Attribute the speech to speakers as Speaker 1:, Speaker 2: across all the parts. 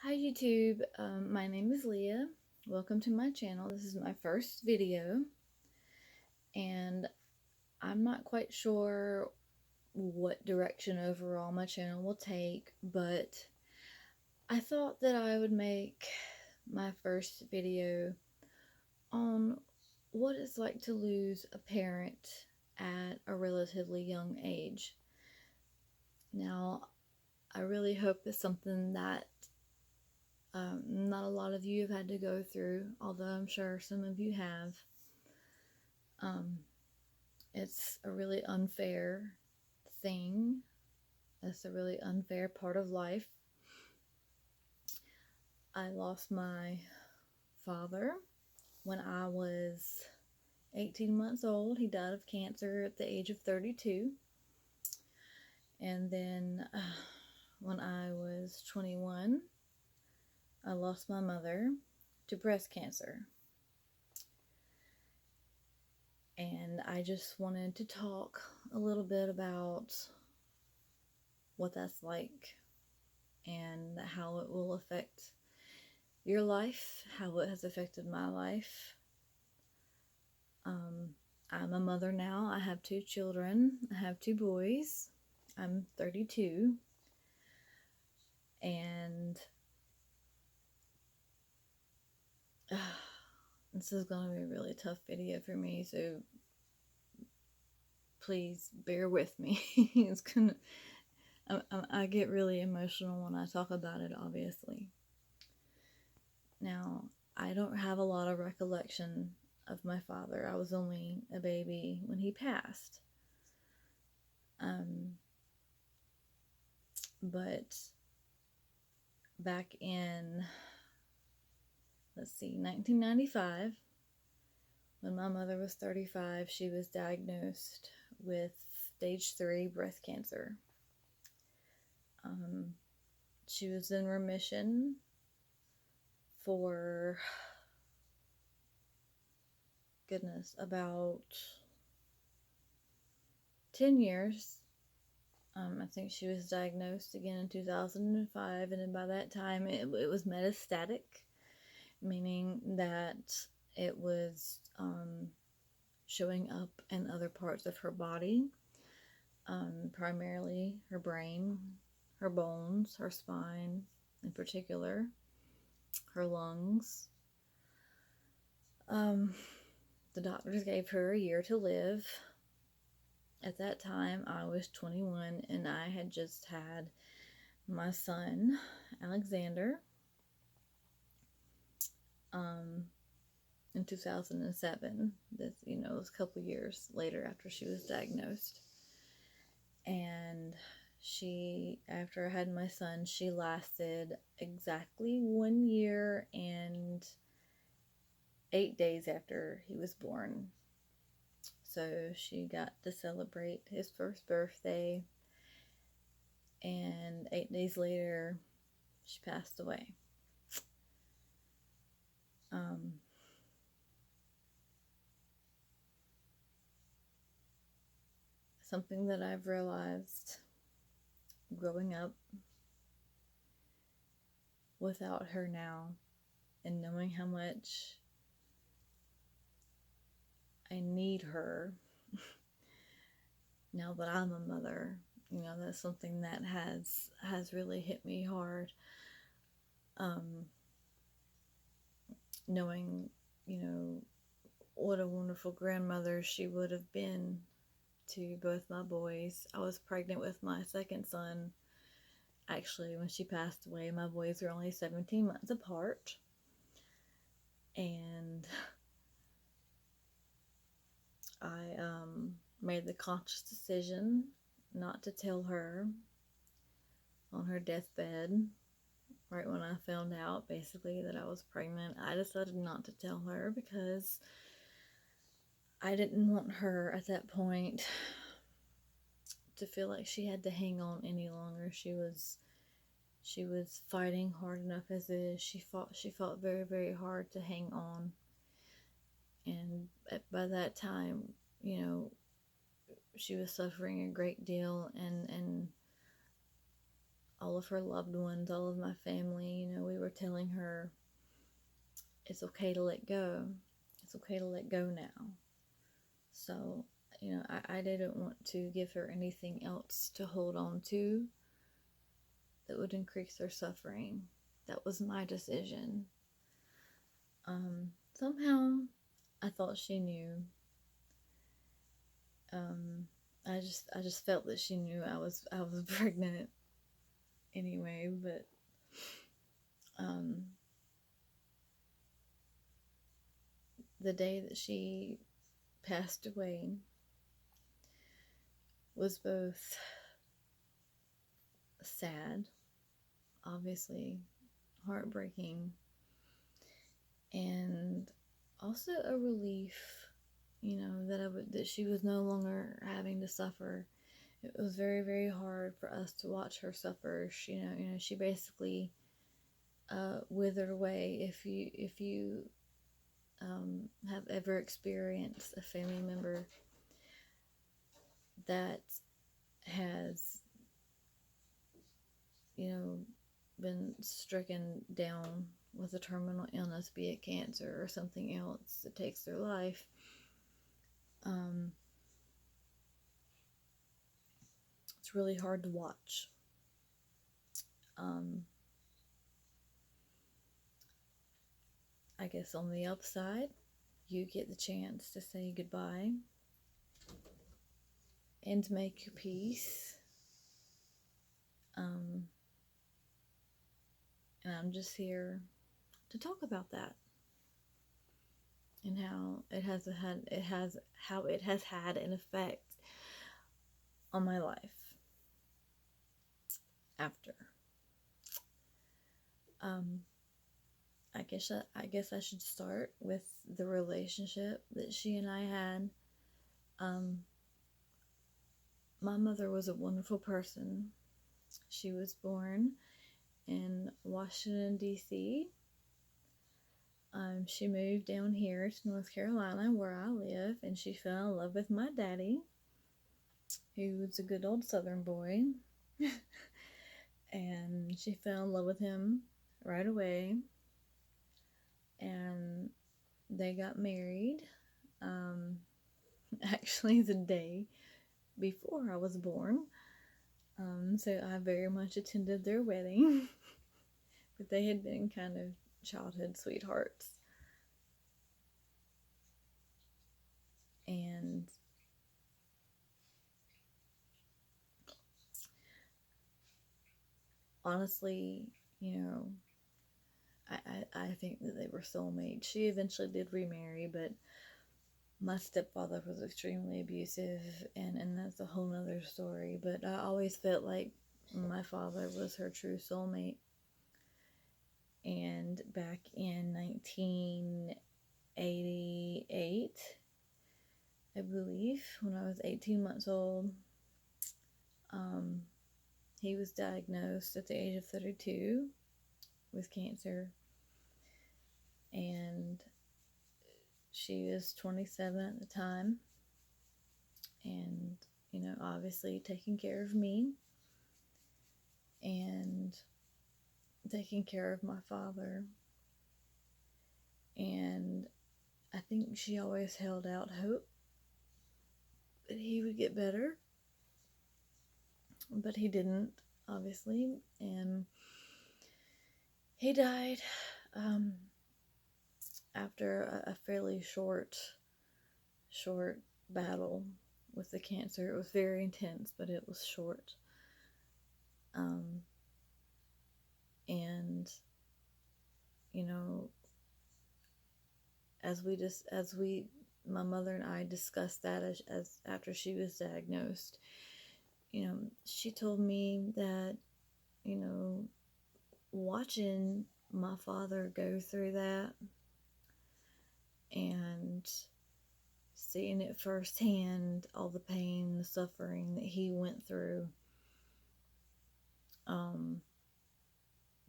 Speaker 1: Hi YouTube, my name is Leah. Welcome to my channel. This is my first video and I'm not quite sure what direction overall my channel will take, but I thought that I would make my first video on what it's like to lose a parent at a relatively young age. Now, I really hope it's something that not a lot of you have had to go through, although I'm sure some of you have. Um, it's a really unfair thing. It's a really unfair part of life. I lost my father when I was 18 months old. He died of cancer at the age of 32. And then when I was 21, I lost my mother to breast cancer. And I just wanted to talk a little bit about what that's like and how it will affect your life, how it has affected my life. I'm a mother now. I have 2 children. I have 2 boys. I'm 32. And this is going to be a really tough video for me, so please bear with me. It's gonna I get really emotional when I talk about it, obviously. Now, I don't have a lot of recollection of my father. I was only a baby when he passed. But back in, let's see, 1995, when my mother was 35, she was diagnosed with stage 3 breast cancer. She was in remission for, goodness, about 10 years. I think she was diagnosed again in 2005, and then by that time it was metastatic, meaning that it was showing up in other parts of her body, primarily her brain, her bones, her spine in particular, her lungs. The doctors gave her a year to live. At that time, I was 21 and I had just had my son, Alexander, in 2007. This, it was a couple years later after she was diagnosed. And after I had my son, she lasted exactly 1 year and 8 days after he was born. So she got to celebrate his first birthday, and 8 days later, she passed away. Something that I've realized growing up without her now, and knowing how much I need her now that I'm a mother, that's something that has really hit me hard. Knowing, what a wonderful grandmother she would have been to both my boys. I was pregnant with my second son. Actually, when she passed away, my boys were only 17 months apart. And I made the conscious decision not to tell her on her deathbed. Right when I found out, basically, that I was pregnant, I decided not to tell her because I didn't want her at that point to feel like she had to hang on any longer. She was fighting hard enough as it is. She fought very, very hard to hang on. And by that time, she was suffering a great deal, and all of her loved ones, all of my family, we were telling her it's okay to let go. It's okay to let go now. So, I didn't want to give her anything else to hold on to that would increase her suffering. That was my decision. Somehow, I thought she knew. I just felt that she knew I was pregnant anyway. But the day that she passed away was both sad, obviously heartbreaking, and also a relief, that she was no longer having to suffer. It was very, very hard for us to watch her suffer. She basically withered away. If you have ever experienced a family member that has, been stricken down with a terminal illness, be it cancer or something else that takes their life, it's really hard to watch. I guess on the upside, you get the chance to say goodbye and make your peace. And I'm just here to talk about that and how it has had an effect on my life after. I guess I should start with the relationship that she and I had. My mother was a wonderful person. She was born in Washington, D.C. She moved down here to North Carolina where I live, and she fell in love with my daddy, who was a good old Southern boy. And she fell in love with him right away, and they got married actually the day before I was born. So I very much attended their wedding. But they had been kind of childhood sweethearts. And honestly, I think that they were soulmates. She eventually did remarry, but my stepfather was extremely abusive, and that's a whole nother story. But I always felt like my father was her true soulmate. And back in 1988, I believe, when I was 18 months old, he was diagnosed at the age of 32 with cancer. And she was 27 at the time. And, obviously taking care of me and taking care of my father. And I think she always held out hope that he would get better. But he didn't, obviously. And he died after a fairly short battle with the cancer. It was very intense, but it was short. And my mother and I discussed that as after she was diagnosed, she told me that, watching my father go through that and seeing it firsthand, all the pain, the suffering that he went through,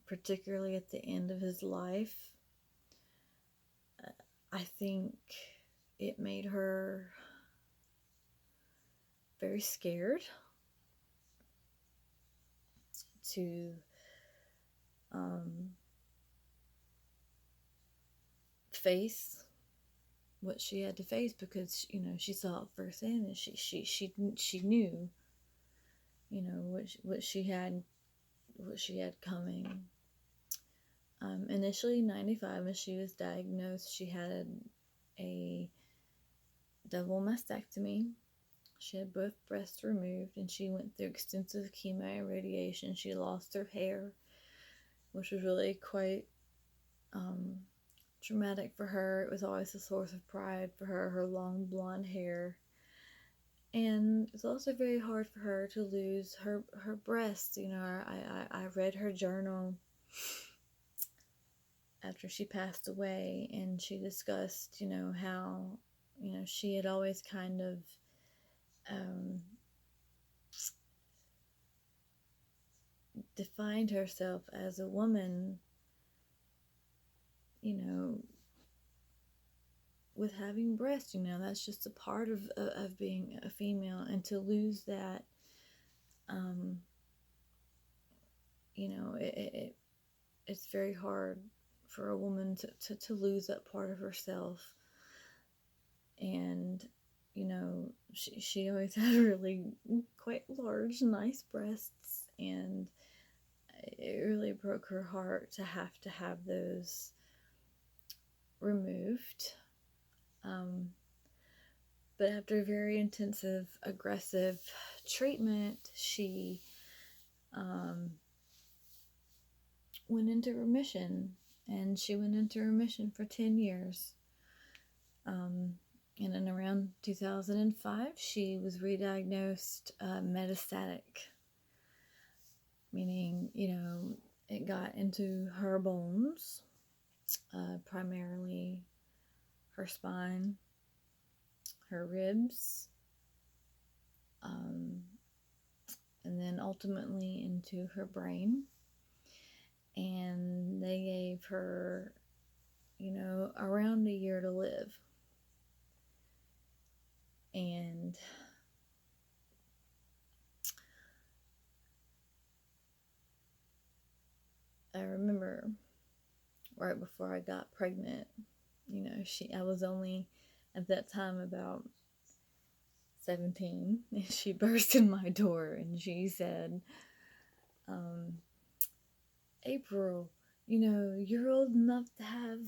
Speaker 1: particularly at the end of his life, I think it made her very scared to face what she had to face, because she saw it firsthand, and she knew what she had coming. Initially 95, when she was diagnosed, she had a double mastectomy. She had both breasts removed, and she went through extensive chemo and radiation. She lost her hair, which was really quite traumatic for her. It was always a source of pride for her, her long blonde hair. And it's also very hard for her to lose her breasts. I read her journal after she passed away, and she discussed, how, she had always kind of defined herself as a woman, with having breasts. That's just a part of being a female, and to lose that, it's very hard for a woman to lose that part of herself. And she always had really quite large, nice breasts, and it really broke her heart to have those removed. But after very intensive, aggressive treatment, she went into remission, and she went into remission for 10 years. And in around 2005, she was re-diagnosed metastatic, meaning, it got into her bones, primarily her spine, her ribs, and then ultimately into her brain. And they gave her, around a year to live. And I remember right before I got pregnant, I was only at that time about 17, and she burst in my door and she said, April, you're old enough to have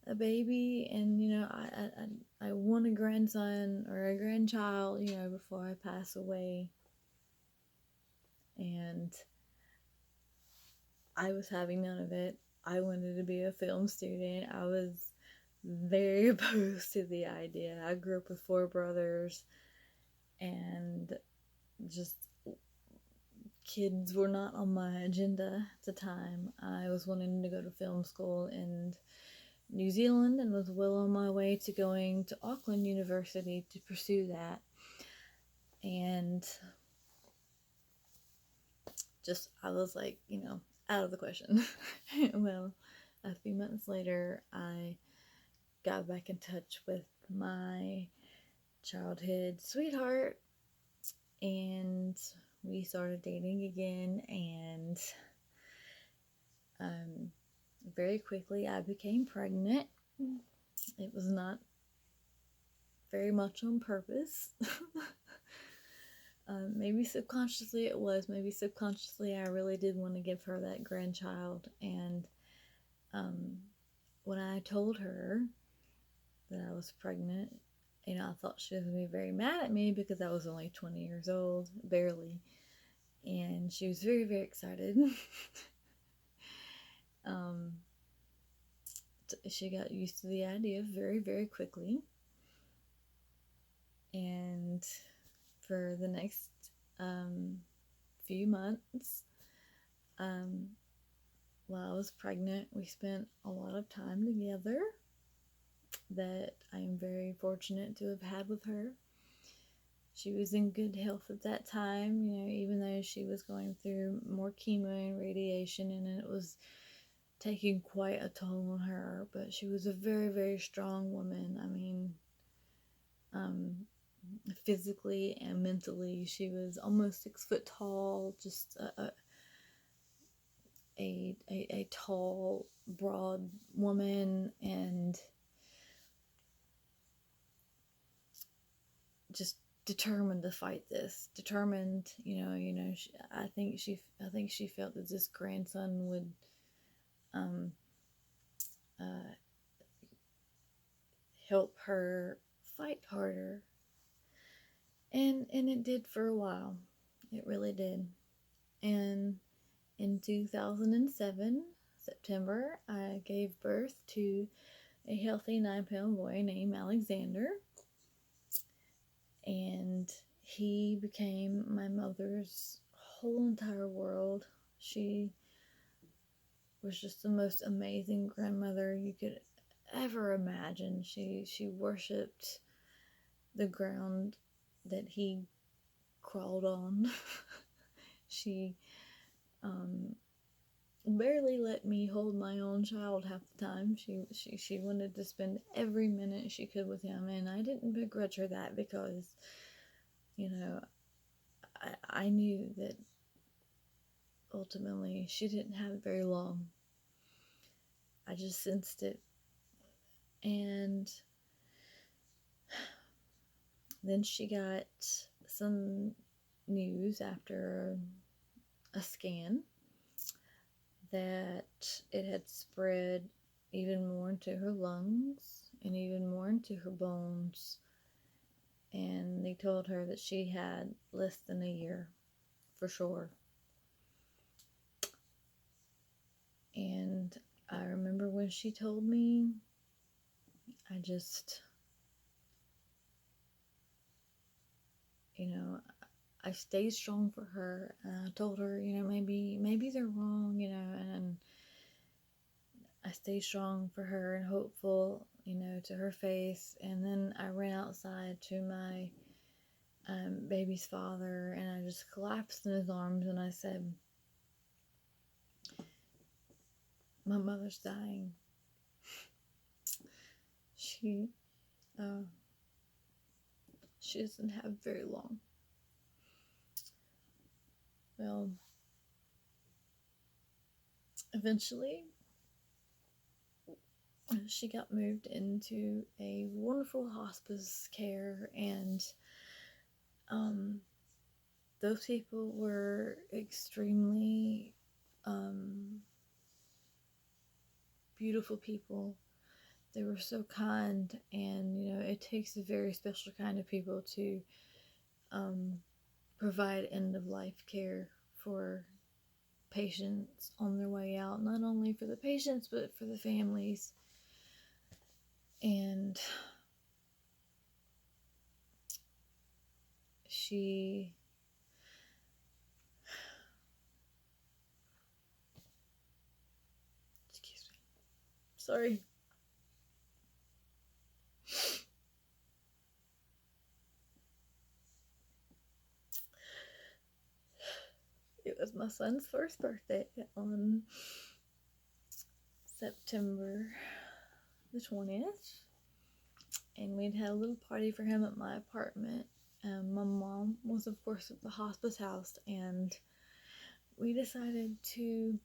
Speaker 1: a baby, and I want a grandson or a grandchild, before I pass away. And I was having none of it. I wanted to be a film student. I was very opposed to the idea. I grew up with 4 brothers, and just kids were not on my agenda at the time. I was wanting to go to film school in New Zealand, and was well on my way to going to Auckland University to pursue that. And just, I was like, out of the question. Well, a few months later, I got back in touch with my childhood sweetheart, and we started dating again, and very quickly I became pregnant. It was not very much on purpose. Maybe subconsciously it was. Maybe subconsciously I really did want to give her that grandchild. And when I told her that I was pregnant, I thought she was going to be very mad at me, because I was only 20 years old, barely. And she was very, very excited. She got used to the idea very, very quickly. And for the next few months, while I was pregnant, we spent a lot of time together that I am very fortunate to have had with her. She was in good health at that time, even though she was going through more chemo and radiation, and it was taking quite a toll on her. But she was a very, very strong woman. I mean, physically and mentally, she was almost 6 foot tall, just a tall, broad woman, and just determined to fight this. Determined, I think she felt that this grandson would um, uh, help her fight harder, and it did for a while. It really did. And in 2007, September, I gave birth to a healthy 9-pound boy named Alexander, and he became my mother's whole entire world. She was just the most amazing grandmother you could ever imagine. She worshipped the ground that he crawled on. She barely let me hold my own child half the time. She wanted to spend every minute she could with him, and I didn't begrudge her that because, you know, I knew that ultimately she didn't have very long. I just sensed it. And then she got some news after a scan that it had spread even more into her lungs and even more into her bones. And they told her that she had less than a year for sure. And I remember when she told me, I just, you know, I stayed strong for her. And I told her, maybe they're wrong, and I stayed strong for her and hopeful, to her face. And then I ran outside to my baby's father, and I just collapsed in his arms, and I said, my mother's dying. She, uh, she doesn't have very long. Well, eventually, she got moved into a wonderful hospice care, and those people were extremely beautiful people. They were so kind, and it takes a very special kind of people to provide end of life care for patients on their way out, not only for the patients but for the families. And she excuse me, sorry. It was my son's first birthday on September the 20th, and we'd had a little party for him at my apartment. My mom was, of course, at the hospice house, and we decided to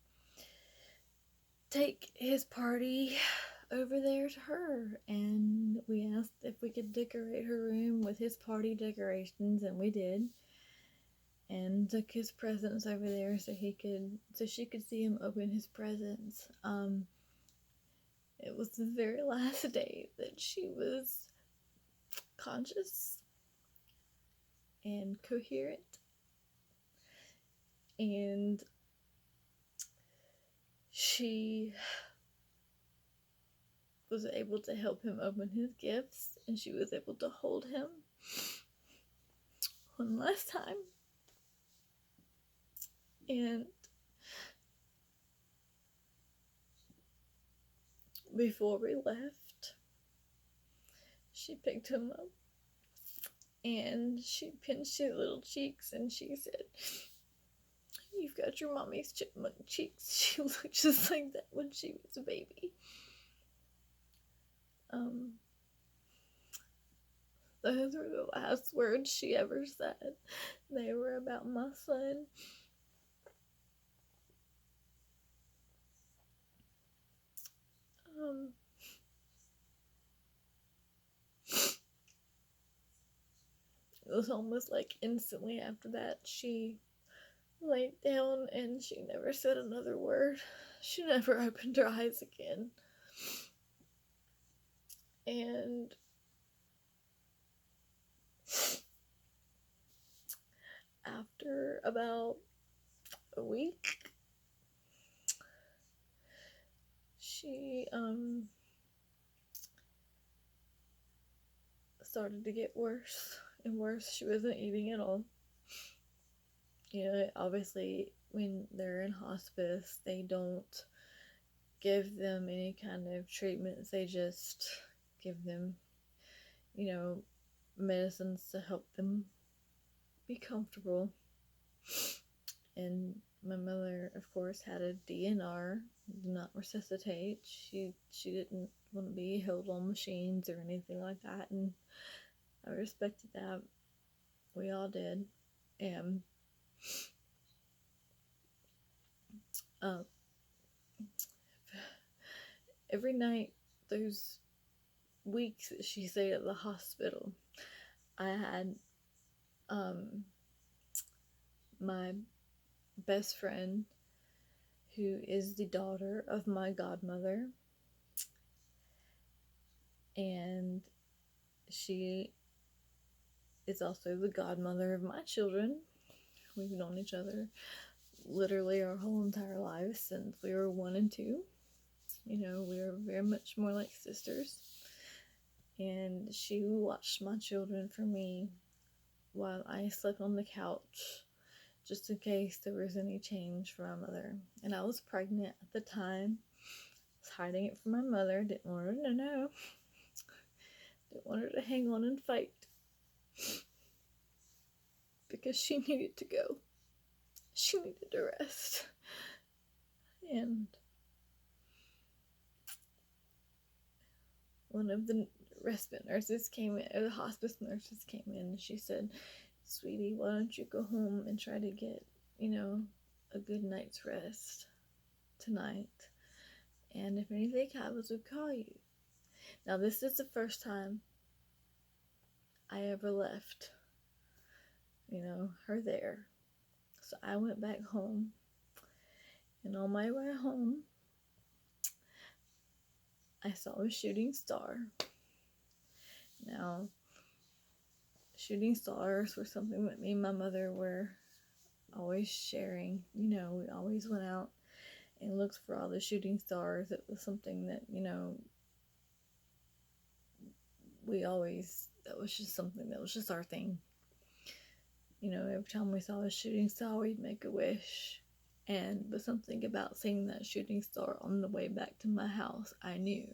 Speaker 1: take his party over there to her, and we asked if we could decorate her room with his party decorations, and we did, and took his presents over there so she could see him open his presents. It was the very last day that she was conscious and coherent, and she was able to help him open his gifts, and she was able to hold him one last time. And before we left, she picked him up and she pinched his little cheeks, and she said, "You've got your mommy's chipmunk cheeks." She looked just like that when she was a baby. Those were the last words she ever said. They were about my son.
Speaker 2: Um, it was almost like instantly after that she laid down and she never said another word. She never opened her eyes again. And after about a week, she started to get worse and worse. She wasn't eating at all. Obviously, when they're in hospice, they don't give them any kind of treatments. They just give them, medicines to help them be comfortable. And my mother, of course, had a DNR, did not resuscitate. She didn't want to be held on machines or anything like that, and I respected that. We all did. And uh, every night, those weeks that she stayed at the hospital, I had my best friend, who is the daughter of my godmother, and she is also the godmother of my children. We've known each other literally our whole entire lives since we were 1 and 2. We were very much more like sisters. And she watched my children for me while I slept on the couch, just in case there was any change for my mother. And I was pregnant at the time. I was hiding it from my mother. Didn't want her to know. Didn't want her to hang on and fight. Because she needed to go. She needed to rest. And one of the respite nurses came in, or the hospice nurses came in, and she said, "Sweetie, why don't you go home and try to get, a good night's rest tonight? And if anything happens, we'll call you." Now, this is the first time I ever left, her there. So I went back home, and on my way home, I saw a shooting star. Now, shooting stars were something that me and my mother were always sharing. We always went out and looked for all the shooting stars. It was something that, that was just something that was just our thing. Every time we saw a shooting star, we'd make a wish. But something about seeing that shooting star on the way back to my house, I knew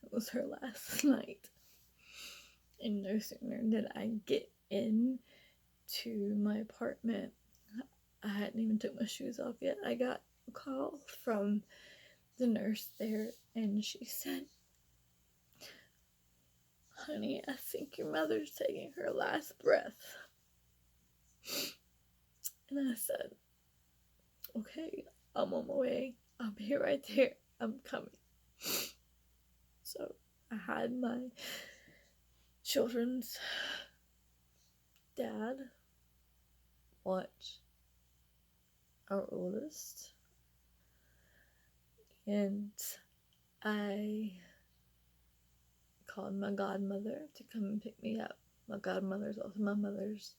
Speaker 2: it was her last night. And no sooner did I get in to my apartment, I hadn't even took my shoes off yet. I got a call from the nurse there, and she said, "Honey, I think your mother's taking her last breath." And I said, "Okay, I'm on my way. I'll be right there. I'm coming." So I had my children's dad watch our oldest, and I called my godmother to come and pick me up. My godmother's also my mother's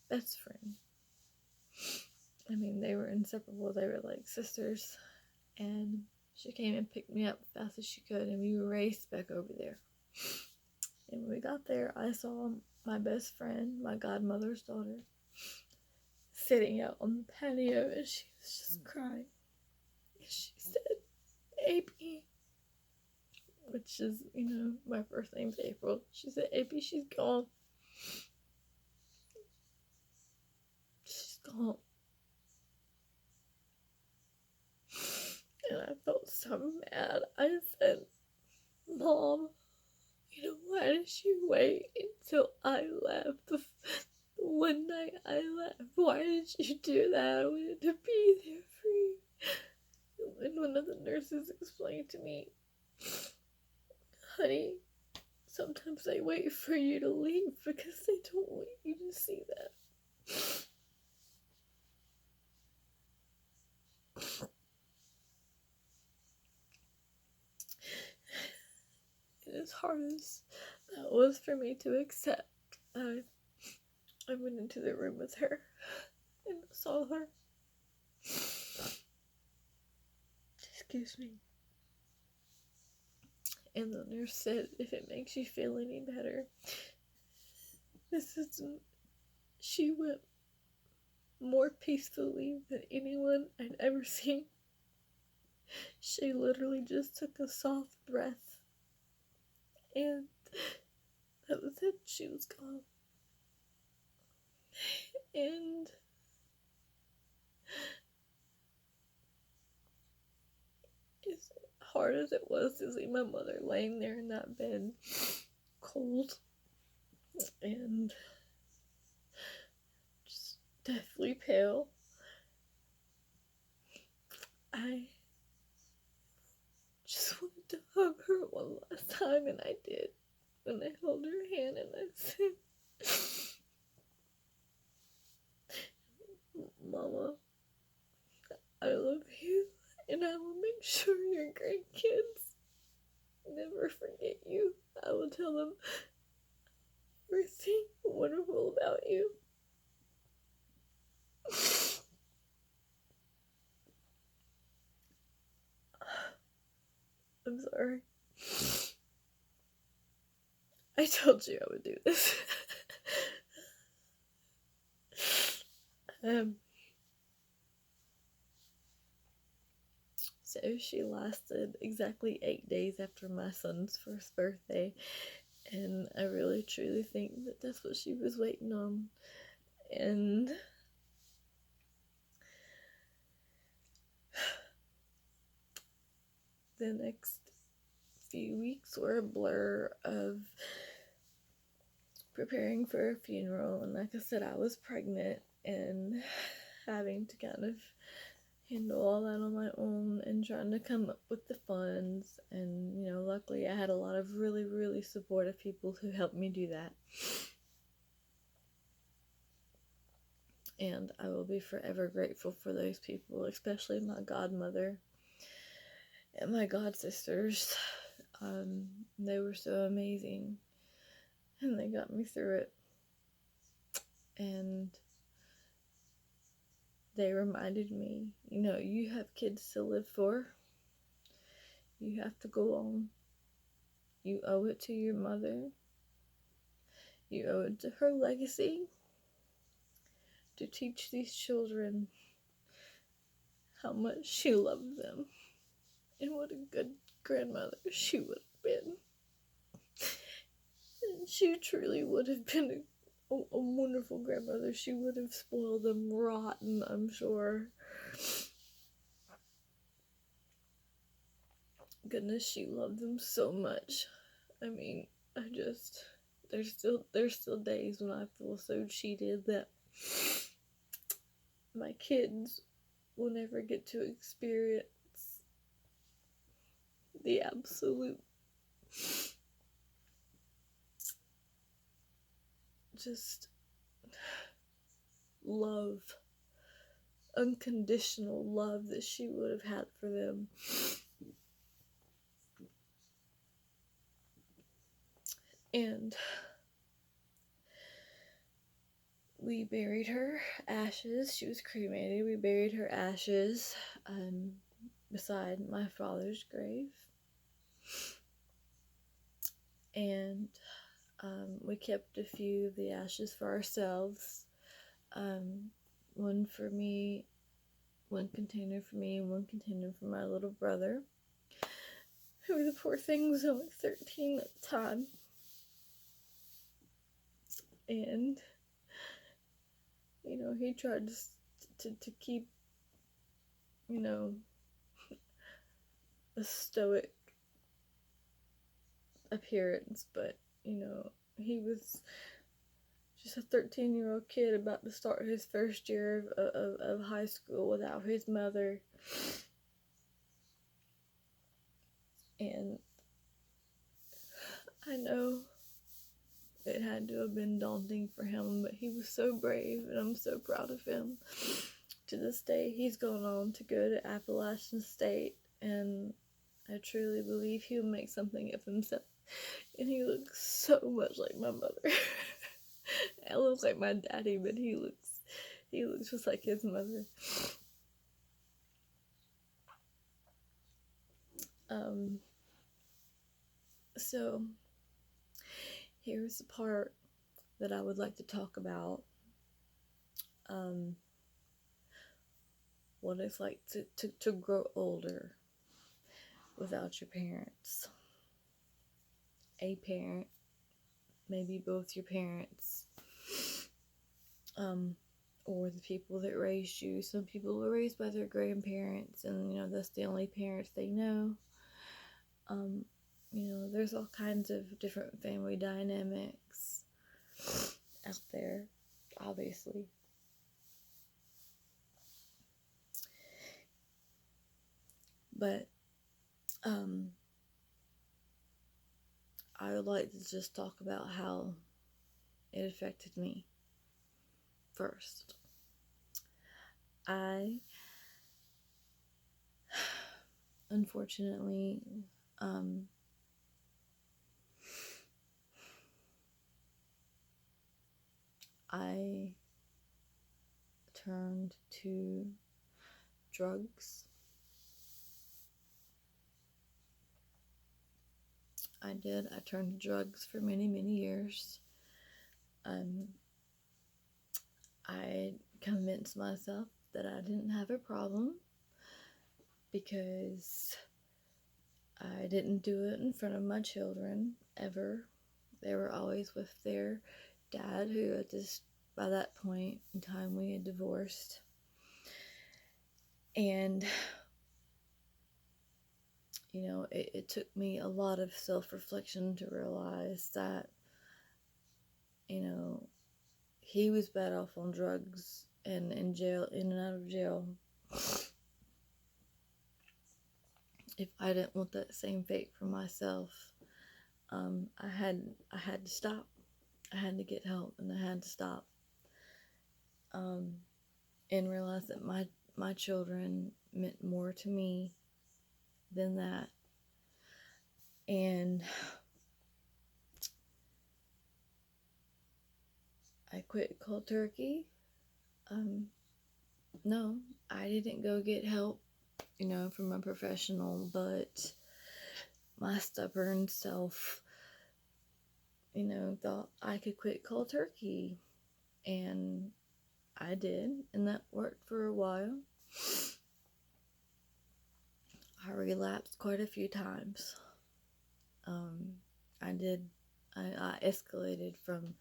Speaker 2: best friend. I mean, they were inseparable. They were like sisters. And she came and picked me up as fast as she could, and we raced back over there. And when we got there, I saw my best friend, my godmother's daughter, sitting out on the patio, and she was just crying. And she said, "AP," which is, my first name's April. She said, "AP, she's gone. She's gone." And I felt so mad. I said, "Mom, why did you wait until I left? The one night I left. Why did you do that? I wanted to be there for you." And one of the nurses explained to me Honey, sometimes they wait for you to leave because they don't want you to see that. And as hard as that was for me to accept, I went into the room with her and saw her. Excuse me. And the nurse said, if it makes you feel any better, this isn't. She went more peacefully than anyone I'd ever seen. She literally just took a soft breath, and that was it. She was gone. And as hard as it was to see my mother laying there in that bed, cold and just deathly pale, I just wanted to hug her one last time, and I did. And I held her hand and I said, Mama, I love you, and I will make sure your grandkids never forget you. I will tell them everything wonderful about you. I'm sorry. I told you I would do this. um, so she lasted exactly 8 days after my son's first birthday, and I really truly think that that's what she was waiting on. And the next few weeks were a blur of preparing for a funeral, and like I said, I was pregnant and having to kind of handle all that on my own and trying to come up with the funds. And luckily I had a lot of really, really supportive people who helped me do that, and I will be forever grateful for those people, especially my godmother and my god sisters. They were so amazing, and they got me through it. And they reminded me, you have kids to live for. You have to go on. You owe it to your mother. You owe it to her legacy to teach these children how much she loved them and what a good grandmother she would have been. And she truly would have been a wonderful grandmother. She would have spoiled them rotten, I'm sure. Goodness, she loved them so much. I mean, there's still days when I feel so cheated that my kids will never get to experience the absolute just love, unconditional love that she would have had for them. And we buried her ashes. She was cremated. We buried her ashes beside my father's grave. And we kept a few of the ashes for ourselves. One for me, one container for me, and one container for my little brother, who, the poor thing, was only 13 at the time. And he tried to keep a stoic appearance, but he was just a 13-year-old kid about to start his first year of high school without his mother. And I know it had to have been daunting for him, but he was so brave, and I'm so proud of him. To this day, he's gone on to go to Appalachian State, and I truly believe he'll make something of himself. And he looks so much like my mother. I look like my daddy, but he looks just like his mother. So here's the part that I would like to talk about. What it's like to grow older without your parents. A parent, maybe both your parents, or the people that raised you. Some people were raised by their grandparents, and that's the only parents they know. There's all kinds of different family dynamics out there, obviously. But I would like to just talk about how it affected me first. I, unfortunately, I turned to drugs. I did. I turned to drugs for many, many years. I convinced myself that I didn't have a problem because I didn't do it in front of my children ever. They were always with their dad, who by that point in time we had divorced. And it took me a lot of self-reflection to realize that he was bad off on drugs and in jail, in and out of jail. If I didn't want that same fate for myself, I had to stop. I had to get help, and I had to stop. And realize that my children meant more to me than that. And I quit cold turkey. No, I didn't go get help, from a professional, but my stubborn self, thought I could quit cold turkey. And I did, and that worked for a while. I relapsed quite a few times. I escalated from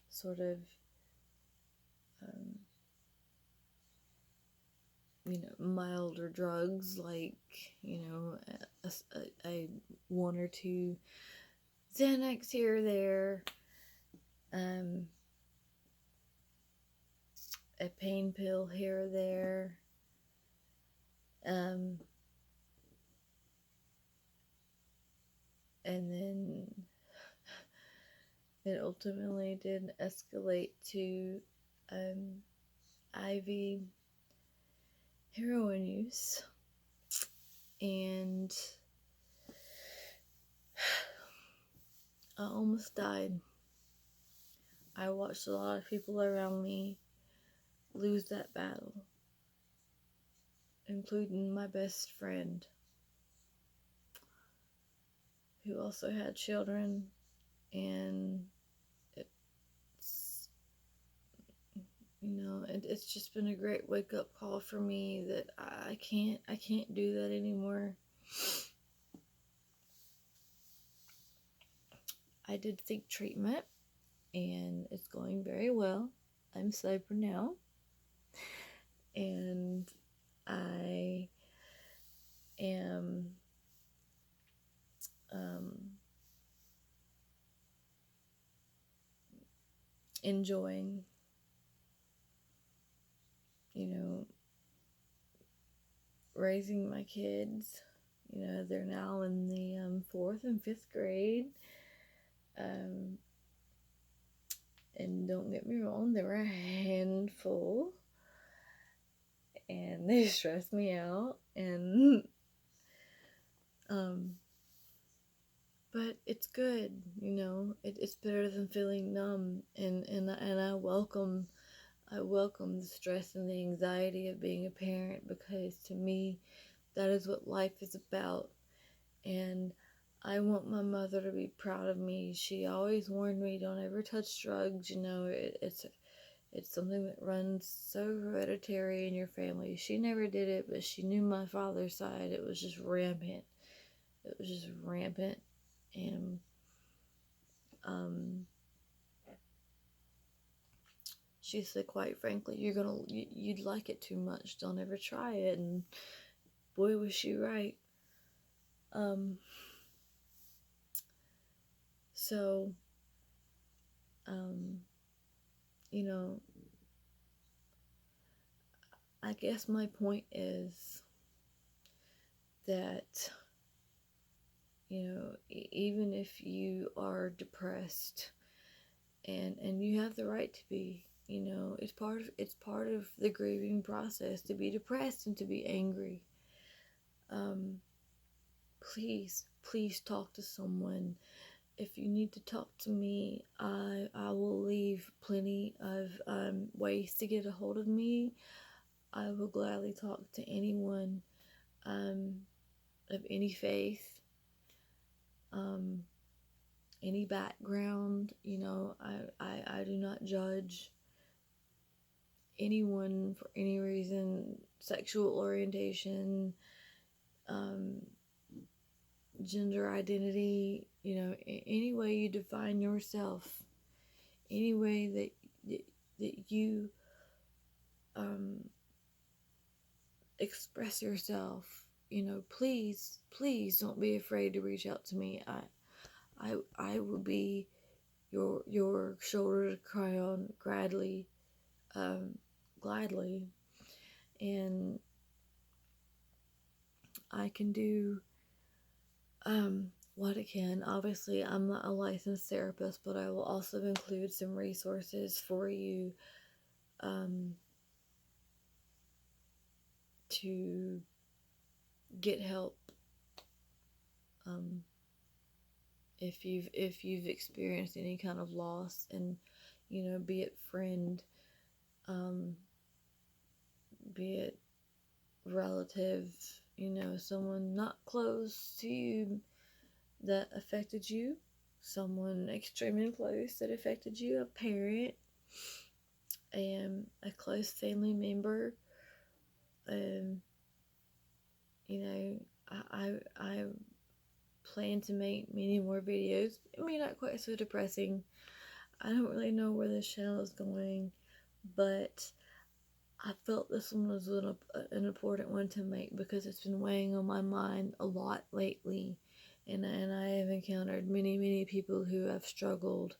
Speaker 2: sort of, milder drugs, like, a one or two Xanax here or there, a pain pill here or there, and then it ultimately did escalate to IV heroin use. And I almost died. I watched a lot of people around me lose that battle, including my best friend, who also had children. And it's just been a great wake-up call for me that I can't do that anymore. I did seek treatment, and it's going very well. I'm sober now, and I am enjoying, raising my kids. They're now in the 4th and 5th grade, Um, and don't get me wrong, they were a handful, and they stressed me out, and um, but it's good, it's better than feeling numb, and I welcome the stress and the anxiety of being a parent, because to me that is what life is about. And I want my mother to be proud of me. She always warned me, don't ever touch drugs. It's something that runs so hereditary in your family. She never did it, but she knew my father's side. It was just rampant. It was just rampant. And um, she said, quite frankly, you'd like it too much. Don't ever try it. And boy, was she right. Um, so, um, you know, I guess my point is that, even if you are depressed, and you have the right to be, it's part of the grieving process to be depressed and to be angry. Um, please talk to someone. If you need to talk to me, I will leave plenty of ways to get a hold of me. I will gladly talk to anyone um, of any faith, um, any background. I do not judge anyone for any reason, sexual orientation, um, gender identity, any way you define yourself, any way that you um, express yourself. Please don't be afraid to reach out to me. I will be your shoulder to cry on um, gladly, and I can do what I can. Obviously, I'm not a licensed therapist, but I will also include some resources for you um, to get help um, if you've experienced any kind of loss, and be it friend, um, be it relative, someone not close to you that affected you, someone extremely close that affected you, a parent, a close family member. Um, I plan to make many more videos. I mean, not quite so depressing. I don't really know where this channel is going, but I felt this one was an important one to make because it's been weighing on my mind a lot lately, and I have encountered many people who have struggled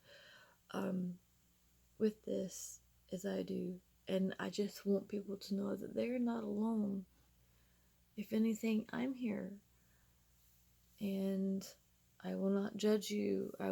Speaker 2: with this as I do, and I just want people to know that they're not alone. If anything, I'm here, and I will not judge you. I